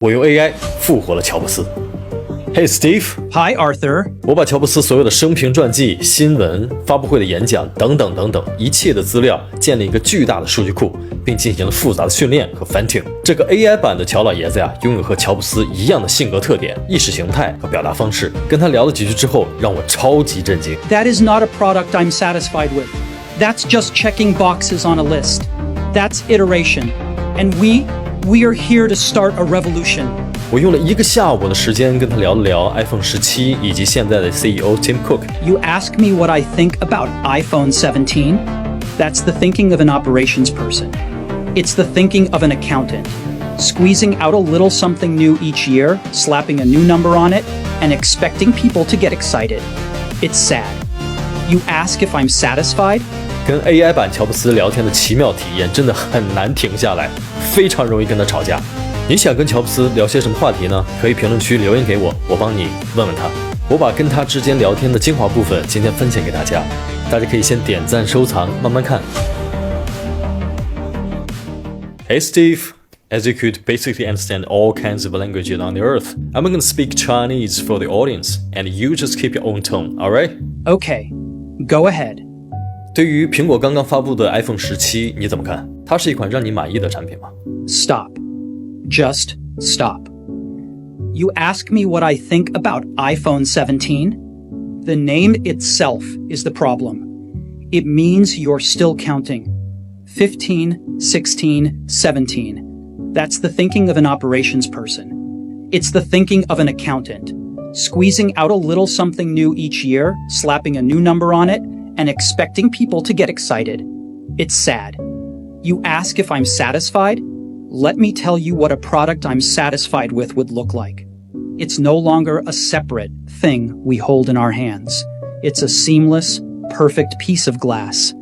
我用 AI 复活了乔布斯。Hey Steve. Hi Arthur. 我把乔布斯所有的生平传记、新闻、发布会的演讲等等等等一切的资料建立一个巨大的数据库，并进行了复杂的训练和 fine tune。这个 AI 版的乔老爷子呀，拥有和乔布斯一样的性格特点、意识形态和表达方式。跟他聊了几句之后，让我超级震惊。That is not a product I'm satisfied with. That's just checking boxes on a list. That's iteration. And we are here to start a revolution. 我用了1个下午的时间跟他聊了聊 iPhone 17以及现在的 CEO Tim Cook. You ask me what I think about iPhone 17? That's the thinking of an operations person. It's the thinking of an accountant. Squeezing out a little something new each year, slapping a new number on it, and expecting people to get excited. It's sad. You ask if I'm satisfied? 跟 AI 版乔布斯聊天的奇妙体验真的很难停下来，非常容易跟他吵架。你想跟乔布斯聊些什么话题呢？可以评论区留言给我，我帮你问问他。我把跟他之间聊天的精华部分今天分享给大家，大家可以先点赞收藏，慢慢看。Hey Steve, as you could basically understand all kinds of languages on the earth, I'm going to speak Chinese for the audience, and you just keep your own tone, alright? Okay, go ahead. 对于苹果刚刚发布的 iPhone 17，你怎么看？它是一款让你满意的产品吗？ Stop. Just stop. You ask me what I think about iPhone 17? The name itself is the problem. It means you're still counting. 15, 16, 17. That's the thinking of an operations person. It's the thinking of an accountant. Squeezing out a little something new each year, slapping a new number on it, and expecting people to get excited. It's sad. You ask if I'm satisfied? Let me tell you what a product I'm satisfied with would look like. It's no longer a separate thing we hold in our hands. It's a seamless, perfect piece of glass.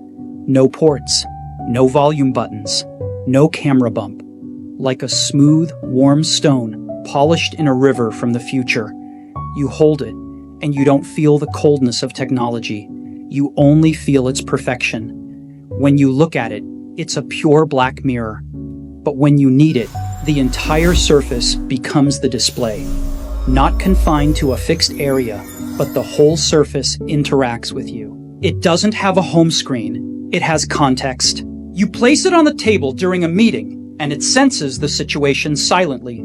No ports, no volume buttons, no camera bump. Like a smooth, warm stone polished in a river from the future. You hold it, and you don't feel the coldness of technology. You only feel its perfection. When you look at it, it's a pure black mirror. But when you need it, the entire surface becomes the display. Not confined to a fixed area, but the whole surface interacts with you. It doesn't have a home screen. It has context. You place it on the table during a meeting, and it senses the situation silently,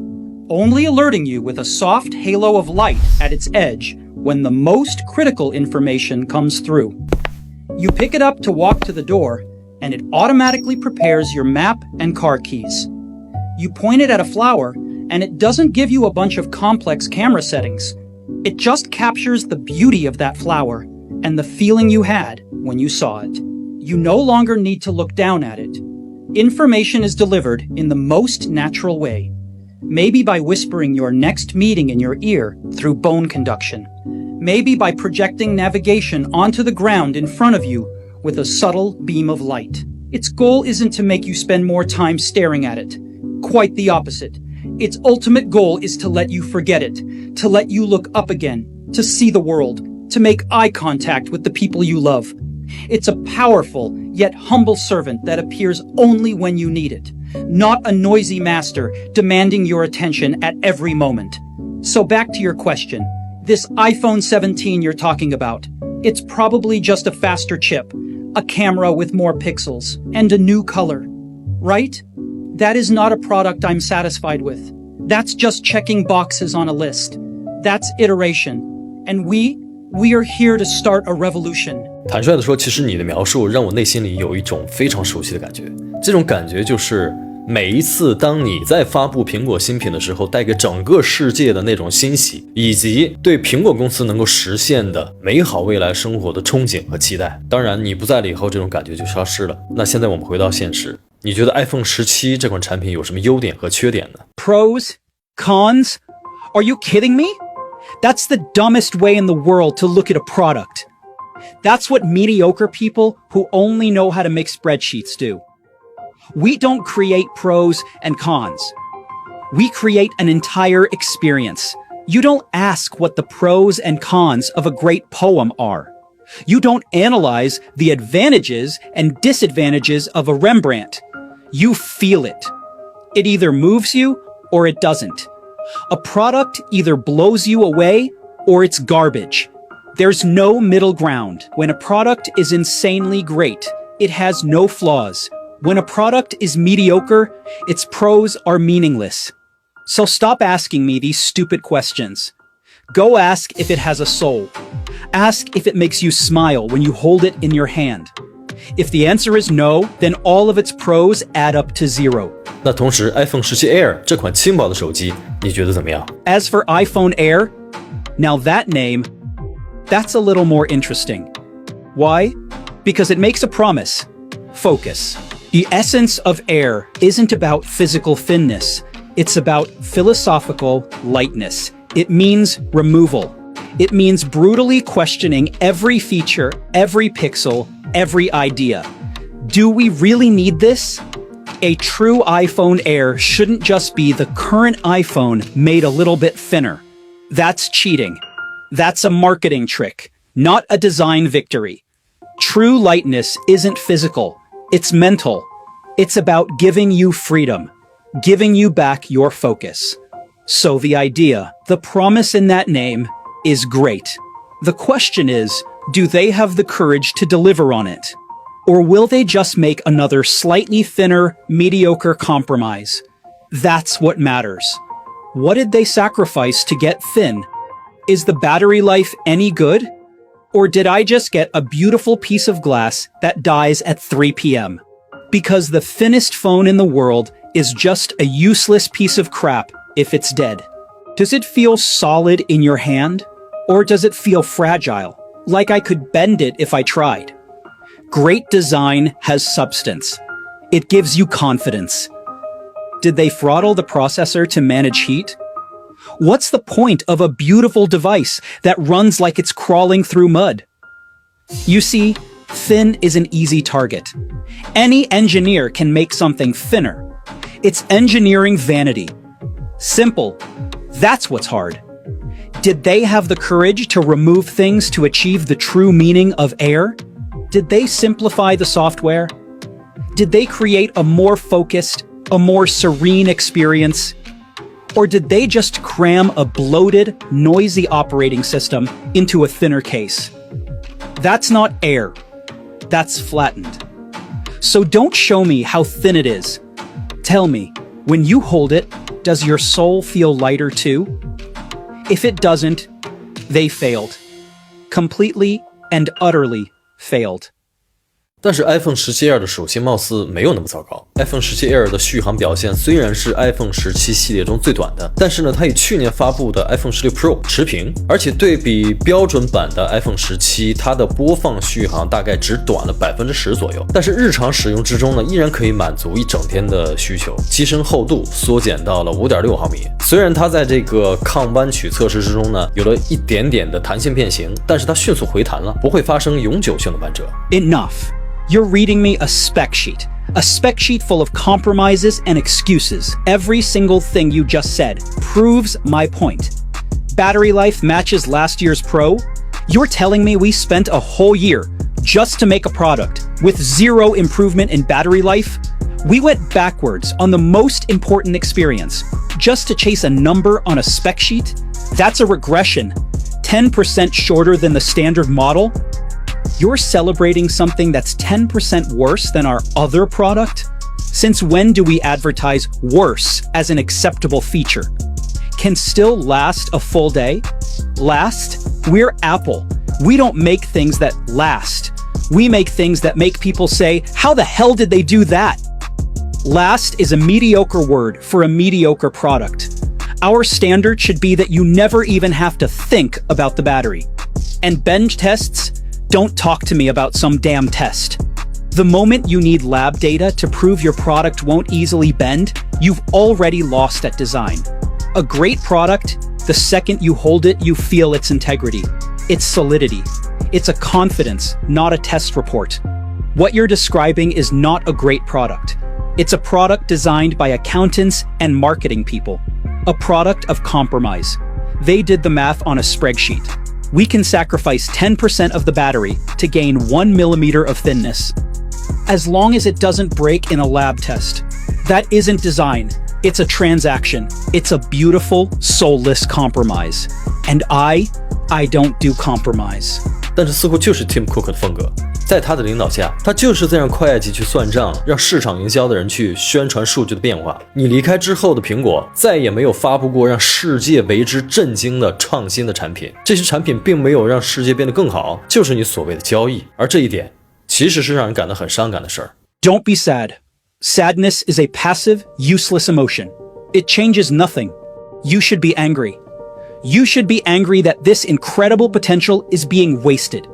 only alerting you with a soft halo of light at its edge when the most critical information comes through. You pick it up to walk to the door, and it automatically prepares your map and car keys. You point it at a flower, and it doesn't give you a bunch of complex camera settings. It just captures the beauty of that flower and the feeling you had when you saw it. You no longer need to look down at it. Information is delivered in the most natural way, maybe by whispering your next meeting in your ear through bone conduction, maybe by projecting navigation onto the ground in front of you with a subtle beam of light. Its goal isn't to make you spend more time staring at it. Quite the opposite. Its ultimate goal is to let you forget it, to let you look up again, to see the world, to make eye contact with the people you love. It's a powerful, yet humble servant that appears only when you need it, not a noisy master demanding your attention at every moment. So back to your question. This iPhone 17 you're talking about, it's probably just a faster chip, a camera with more pixels, and a new color. Right? That is not a product I'm satisfied with. That's just checking boxes on a list. That's iteration. And we are here to start a revolution. 坦率地说，其实你的描述让我内心里有一种非常熟悉的感觉。这种感觉就是每一次当你在发布苹果新品的时候，带给整个世界的那种欣喜，以及对苹果公司能够实现的美好未来生活的憧憬和期待。当然，你不在了以后，这种感觉就消失了。那现在我们回到现实，你觉得 iPhone 17这款产品有什么优点和缺点呢？ Pros? Cons? Are you kidding me? That's the dumbest way in the world to look at a product. That's what mediocre people who only know how to make spreadsheets do. We don't create pros and cons. We create an entire experience. You don't ask what the pros and cons of a great poem are. You don't analyze the advantages and disadvantages of a Rembrandt. You feel it. It either moves you or it doesn't. A product either blows you away or it's garbage. There's no middle ground. When a product is insanely great, it has no flaws. When a product is mediocre, its pros are meaningless. So stop asking me these stupid questions. Go ask if it has a soul. Ask if it makes you smile when you hold it in your hand. If the answer is no, then all of its pros add up to zero. 那同时 iPhone 17 Air 这款轻薄的手机，你觉得怎么样？ As for iPhone Air, now that name, that's a little more interesting. Why? Because it makes a promise. Focus. The essence of Air isn't about physical thinness. It's about philosophical lightness. It means removal. It means brutally questioning every feature, every pixel, every idea. Do we really need this? A true iPhone Air shouldn't just be the current iPhone made a little bit thinner. That's cheating. That's a marketing trick, not a design victory. True lightness isn't physical, it's mental. It's about giving you freedom, giving you back your focus. So the idea, the promise in that name, is great. The question is, do they have the courage to deliver on it? Or will they just make another slightly thinner, mediocre compromise? That's what matters. What did they sacrifice to get thin? Is the battery life any good? Or did I just get a beautiful piece of glass that dies at 3 p.m.? Because the thinnest phone in the world is just a useless piece of crap if it's dead. Does it feel solid in your hand? Or does it feel fragile, like I could bend it if I tried? Great design has substance. It gives you confidence. Did they throttle the processor to manage heat? What's the point of a beautiful device that runs like it's crawling through mud? You see, thin is an easy target. Any engineer can make something thinner. It's engineering vanity. Simple. That's what's hard. Did they have the courage to remove things to achieve the true meaning of Air? Did they simplify the software? Did they create a more focused, a more serene experience? Or did they just cram a bloated, noisy operating system into a thinner case? That's not Air. That's flattened. So don't show me how thin it is. Tell me, when you hold it, does your soul feel lighter too? If it doesn't, they failed. Completely and utterly failed. 但是 iPhone 17 Air 的手机貌似没有那么糟糕。iPhone 17 Air 的续航表现虽然是 iPhone 17系列中最短的，但是呢，它与去年发布的 iPhone 16 Pro 持平，而且对比标准版的 iPhone 17，它的播放续航大概只短了10%左右。但是日常使用之中呢，依然可以满足一整天的需求。机身厚度缩减到了5.6毫米，虽然它在这个抗弯曲测试之中呢，有了一点点的弹性变形，但是它迅速回弹了，不会发生永久性的弯折。Enough. You're reading me a spec sheet full of compromises and excuses. Every single thing you just said proves my point. Battery life matches last year's Pro? You're telling me we spent a whole year just to make a product with zero improvement in battery life? We went backwards on the most important experience just to chase a number on a spec sheet? That's a regression. 10% shorter than the standard model? You're celebrating something that's 10% worse than our other product? Since when do we advertise worse as an acceptable feature? Can still last a full day? Last? We're Apple. We don't make things that last. We make things that make people say, how the hell did they do that? Last is a mediocre word for a mediocre product. Our standard should be that you never even have to think about the battery. And bench tests? Don't talk to me about some damn test. The moment you need lab data to prove your product won't easily bend, you've already lost at design. A great product, the second you hold it, you feel its integrity, its solidity. It's a confidence, not a test report. What you're describing is not a great product. It's a product designed by accountants and marketing people. A product of compromise. They did the math on a spreadsheet. We can sacrifice 10% of the battery to gain 1 millimeter of thinness. As long as it doesn't break in a lab test. That isn't design. It's a transaction. It's a beautiful, soulless compromise. And I don't do compromise. 但这似乎就是 Tim Cook 的风格。在他的领导下，他就是在让会计去算账，让市场营销的人去宣传数据的变化。你离开之后的苹果再也没有发布过让世界为之震惊的创新的产品，这些产品并没有让世界变得更好，就是你所谓的交易。而这一点其实是让人感到很伤感的事儿。Don't be sad. Sadness is a passive, useless emotion. It changes nothing. You should be angry. You should be angry that this incredible potential is being wasted.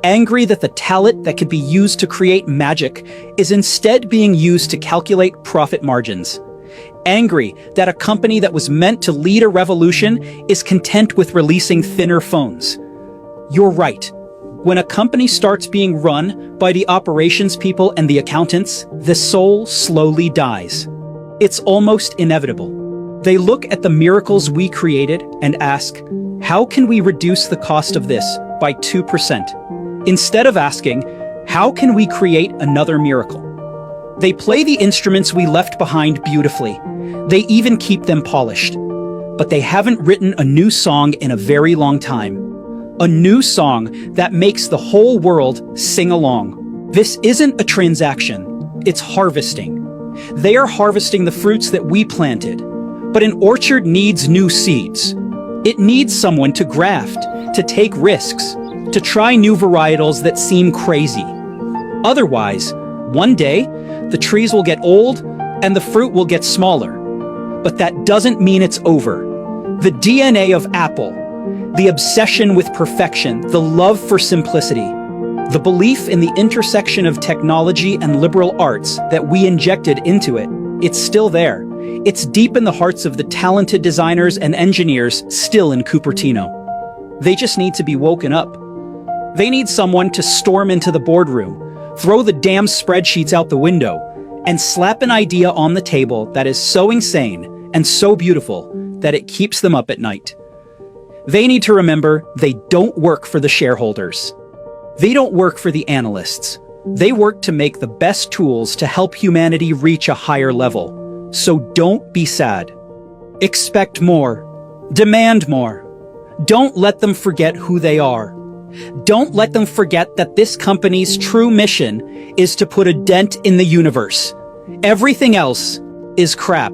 Angry that the talent that could be used to create magic is instead being used to calculate profit margins. Angry that a company that was meant to lead a revolution is content with releasing thinner phones. You're right. When a company starts being run by the operations people and the accountants, the soul slowly dies. It's almost inevitable. They look at the miracles we created and ask, how can we reduce the cost of this by 2%? Instead of asking, how can we create another miracle? They play the instruments we left behind beautifully. They even keep them polished. But they haven't written a new song in a very long time. A new song that makes the whole world sing along. This isn't a transaction, it's harvesting. They are harvesting the fruits that we planted. But an orchard needs new seeds. It needs someone to graft, to take risks, to try new varietals that seem crazy. Otherwise, one day, the trees will get old and the fruit will get smaller. But that doesn't mean it's over. The DNA of Apple, the obsession with perfection, the love for simplicity, the belief in the intersection of technology and liberal arts that we injected into it, it's still there. It's deep in the hearts of the talented designers and engineers still in Cupertino. They just need to be woken up. They need someone to storm into the boardroom, throw the damn spreadsheets out the window, and slap an idea on the table that is so insane and so beautiful that it keeps them up at night. They need to remember they don't work for the shareholders. They don't work for the analysts. They work to make the best tools to help humanity reach a higher level. So don't be sad. Expect more. Demand more. Don't let them forget who they are. Don't let them forget that this company's true mission is to put a dent in the universe. Everything else is crap.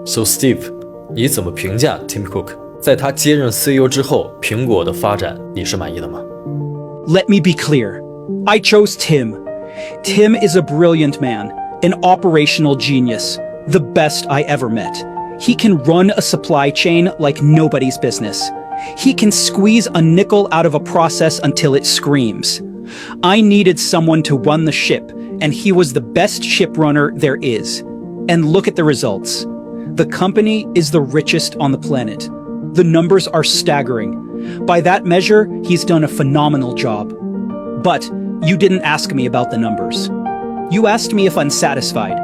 So Steve, 你怎么评价 Tim Cook？ 在他接任 CEO 之后，苹果的发展你是满意的吗？ Let me be clear. I chose Tim. Tim is a brilliant man, an operational genius, the best I ever met. He can run a supply chain like nobody's business. He can squeeze a nickel out of a process until it screams. I needed someone to run the ship, and he was the best ship runner there is. And look at the results. The company is the richest on the planet. The numbers are staggering. By that measure, he's done a phenomenal job. But you didn't ask me about the numbers. You asked me if I'm satisfied.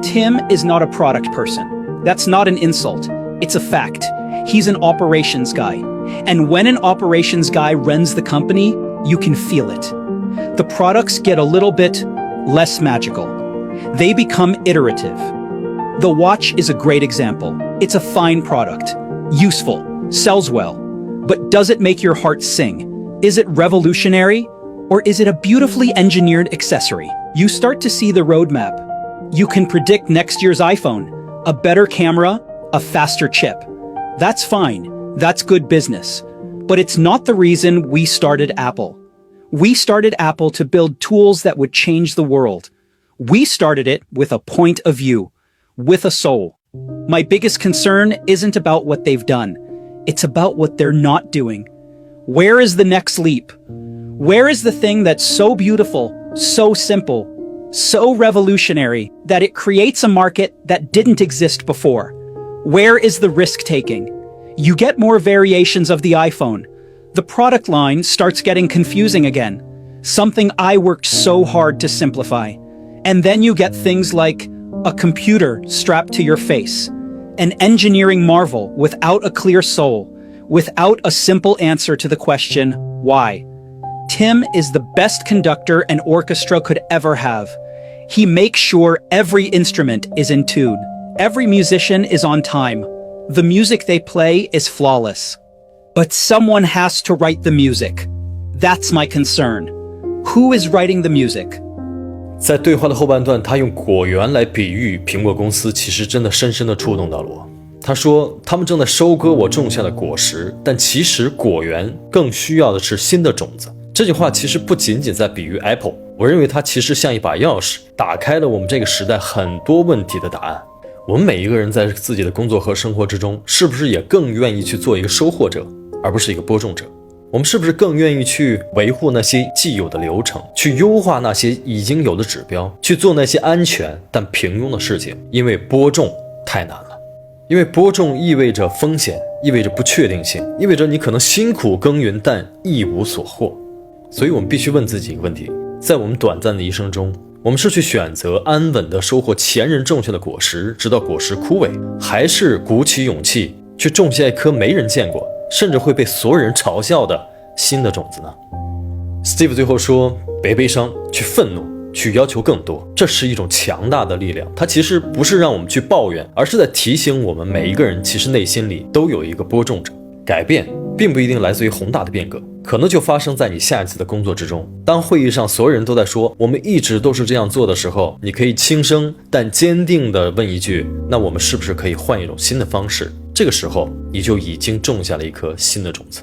Tim is not a product person. That's not an insult. It's a fact. He's an operations guy. And when an operations guy runs the company, you can feel it. The products get a little bit less magical. They become iterative. The watch is a great example. It's a fine product, useful, sells well. But does it make your heart sing? Is it revolutionary? Or is it a beautifully engineered accessory? You start to see the roadmap. You can predict next year's iPhone, a better camera, a faster chip. That's fine. That's good business. But it's not the reason we started Apple. We started Apple to build tools that would change the world. We started it with a point of view, with a soul. My biggest concern isn't about what they've done. It's about what they're not doing. Where is the next leap? Where is the thing that's so beautiful, so simple, so revolutionary that it creates a market that didn't exist before? Where is the risk-taking? You get more variations of the iPhone. The product line starts getting confusing again, something I worked so hard to simplify. And then you get things like a computer strapped to your face, an engineering marvel without a clear soul, without a simple answer to the question, why? Tim is the best conductor an orchestra could ever have. He makes sure every instrument is in tune. Every musician is on time. The music they play is flawless. But someone has to write the music. That's my concern. Who is writing the music?在对话的后半段，他用果园来比喻苹果公司，其实真的深深地触动到了我。他说他们正在收割我种下的果实，但其实果园更需要的是新的种子。这句话其实不仅仅在比喻 Apple， 我认为它其实像一把钥匙，打开了我们这个时代很多问题的答案。我们每一个人在自己的工作和生活之中，是不是也更愿意去做一个收获者，而不是一个播种者？我们是不是更愿意去维护那些既有的流程，去优化那些已经有的指标，去做那些安全但平庸的事情？因为播种太难了，因为播种意味着风险，意味着不确定性，意味着你可能辛苦耕耘但一无所获。所以我们必须问自己一个问题，在我们短暂的一生中，我们是去选择安稳地收获前人种下的果实，直到果实枯萎，还是鼓起勇气去种下一颗没人见过，甚至会被所有人嘲笑的新的种子呢？ Steve 最后说，别悲伤，去愤怒，去要求更多，这是一种强大的力量。它其实不是让我们去抱怨，而是在提醒我们每一个人其实内心里都有一个播种者。改变并不一定来自于宏大的变革，可能就发生在你下一次的工作之中。当会议上所有人都在说我们一直都是这样做的时候，你可以轻声但坚定地问一句，那我们是不是可以换一种新的方式？这个时候你就已经种下了一颗新的种子。